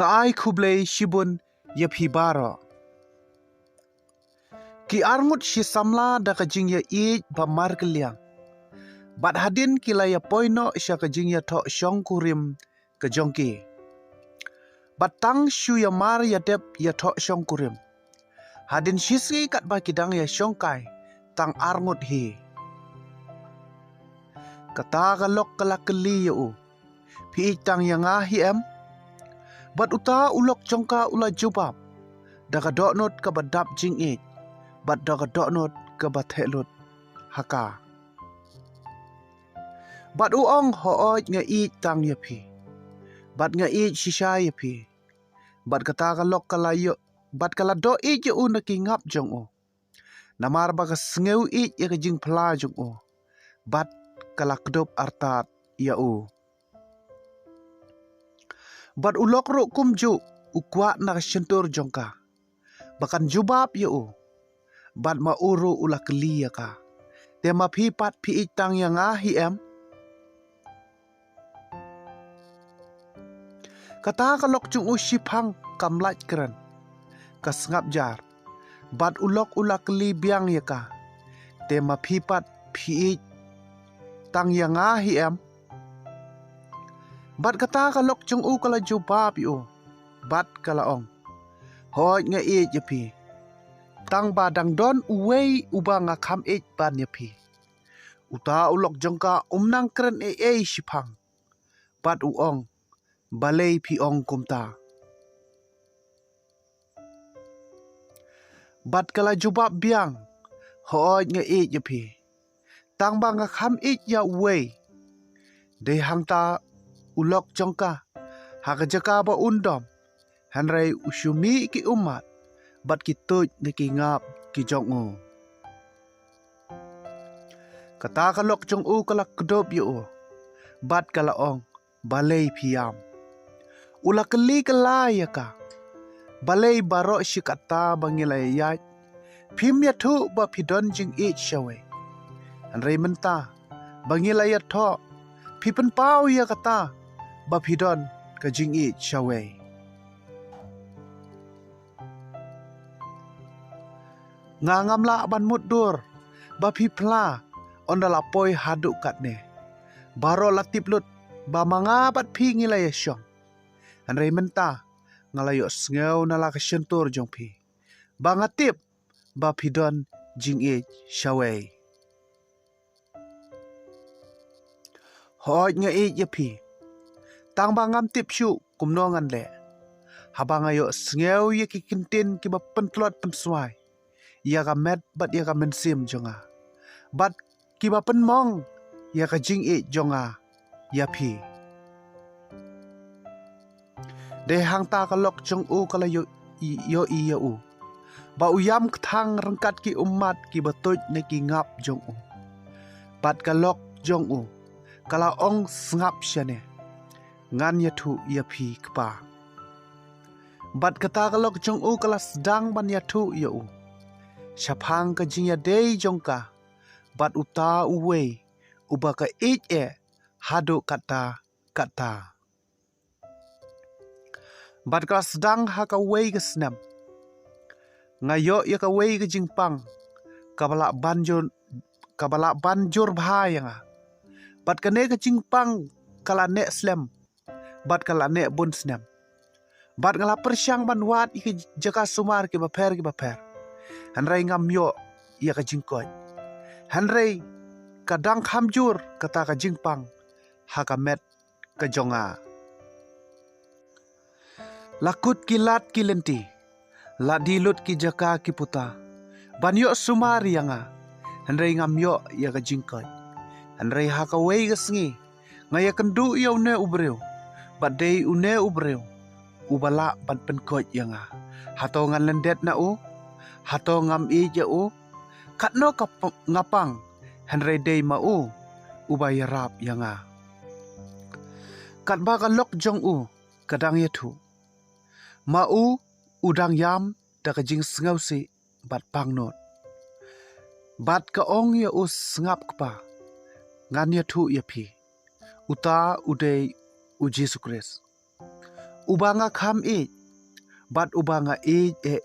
nga ai khublei shibun yapi baro ki arngut shi samla da ka jing ya I ba mar keliang bat hadin kila ya poino sha ka jing ya tho shong kurim ka jongki bat tang shu ya mar ya dep ya tho shong kurim hadin shisi kat ba kidang ya shong kai tang arngut hi kata galok kala keli ya u pi tang ya nga hi em bat uta ulok jongka ula jubab daga doknot ka badap jing I bat daga doknot ka bathelut haka bat uong hooj nga I tang yapi bat nga I shisha yapi bat kata galok kala yo bat kala do I je u naki ngap jong u namar baga sngeu I ya ka jing pla jong u bat kala kedop artat ya u bat ulok ro kumju ukwa na shentur jongka bakan jubab ya u bat ma uru ula keli ya ka tema phi pat phi tang yang a hi em kata kalok chung u shipang kamlat kran kasngap jar bat ulok ula keli biang ya ka tema phi pat phi tang yang a hi em bat kata kalok chung u kala jubab yu bat kala ong hoj nga I yapi tang ba dang don uwei uba nga kham I ban yapi uta ulok jongka umnang kren e shipang bat u ong balei pi ong kumta bat kala jubab biang hoj nga I yapi tang ba nga kham I ya uwei de hangta ulok jongka hakajaka ba undom hanrai ushumi ki umat bat ki tuj ni ki ngap ki jong u kata kalok jong u kala kedop yu bat kala ong balei piam ula keli kala ya ka balei baro shikata bangilai yat phim ya thu ba phidon jing I shawe hanrai menta bangilai ya tho phipen pau ya kata ba phidon ka jing I shawe nga ngamla ban mudur ba phi phla ondala poi haduk katne baro latip lut ba manga bat phi ngilai shong anrei menta ngalayo sngeu nala ka shentur jong phi ba ngatip ba phidon jing I shawe hoj nga I yapi tang ba ngam tip shu kumno ngan le habang ayo sngeu ye ki kintin ki ba pentlot penswai ya ka met bat ya ka mensim jonga bat ki ba penmong ya ka jing I jonga ya phi de hang ta ka lok jong u kala yo I ya u ba uyam thang rangkat ki umat ki batoj ne ki ngap jong u bat ka lok jong u kala ong sngap shane ngan ya thu ya phi kpa bat kata ka lok jong u kala sedang ban ya thu ya u shapang ka jing ya dei jongka bat uta uwe uba ka e hado kata bat ka sedang ha ka wei ka snam ngayo ya ka wei ka jingpang kabala banjur bhayanga bat ka ne ka jingpang kala ne slam bat kala ne bun snam bat ngala persyang ban wat ik jaka sumar ki ba pher hanrai ngam yo ya ka jingkoi hanrai kadang khamjur kata ka jingpang ha ka met ka jonga lakut kilat kilenti ladilut ki jaka ki puta banyo sumar yanga hanrai ngam yo ya ka jingkoi hanrai ha ka wei ka sngi ngaya kendu yo ne ubreu badai une ubreu ubala ban penkoj yanga hato ngan lendet na u hato ngam I ja u katno ka ngapang hanrai dei ma u ubayarap yanga kat ba ka lok jong u kadang ya thu ma u udang yam da ka jing sngau si bat pangnot bat ka ong ya u sngap kpa ngan ya thu ya phi uta udei u Jesu Christ ubanga kham bat ubanga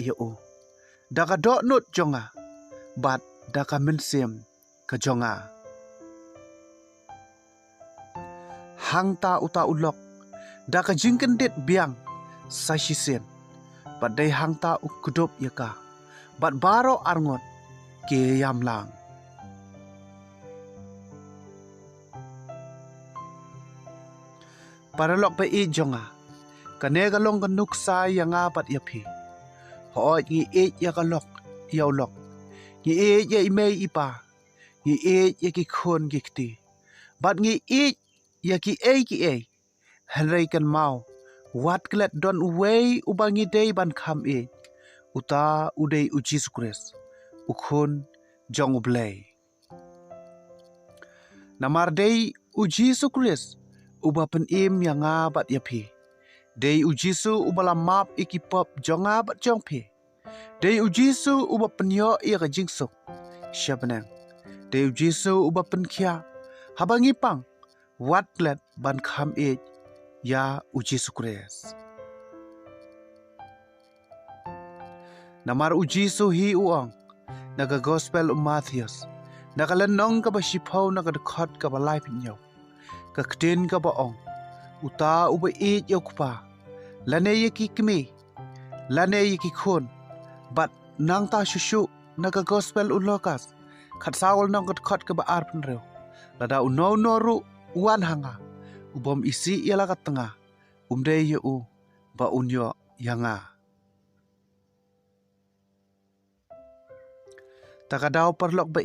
yau. Daka dok nut jonga, bat daka mensem ka jonga. Hang ta uta ulok, daka jingkendit biang sasisen, bat day hang ta ukudop yaka, bat baro arngot ke yamlang. Paralok pa jonga, kanegalong kanuksa yanga bat yapi. Hoot ngi yakalok yaulok, ngi ya imay ipa, ngi yaki khon gikti, bat ngi yaki henry kan mau, wat klet don uway ubangi day ban kham uta uday Jesus Christ, ukhon jong ublay. Namar day Jesus Christ, ubapen yanga bat yapi. Day ujisu ubala map ikipop jonga bat jongpi. Day ujisu ubapenyo ka jingsuk. Syabenang. Day ujisu ubapen kia. Habangi pang. Watlet ban kham ya ujisu Christ. Namar ujisu hi uang. Naga gospel Matthews. Nakalanong ka ba sipaw nagadakot ka ba life inyo. Kaktin ka ba ong. Uta uba yaw kupa. Lane yaki kimi, lane yaki khon, bat nang ta shushu naga gospel ulokas, kat sawal nang kat ka ba arpan rew, lada unaw noru uwan hanga, ubom isi yala katanga, umde yu ba unyo yanga. Takadaw parlok ba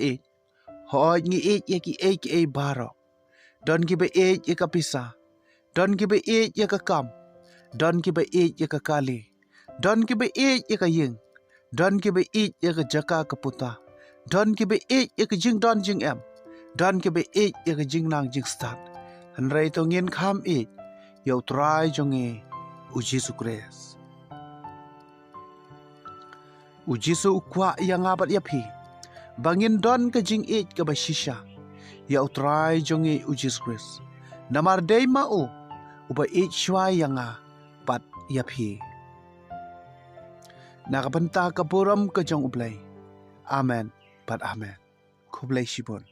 hooj ngi yaki baro, don ki ba yaka pisa, don ki ba yaka kam, don ki ba yaka kali, don ki ba yaka ying, don ki ba yaka jaka kaputa, don ki ba yaka jing don jing em, don ki ba yaka jing nang jing start. Hanray to ngin kham yaw try jonge ujisu Christ. Ujisu ukwa yang abat yapi, bangin don ka jing ka ba shisha, yaw try jonge ujisu Christ. Namar day mau, uba shwa yang bat yapi. Nakapanta kapuram ka jong ublay. Amen, bat amen. Kublay shibon.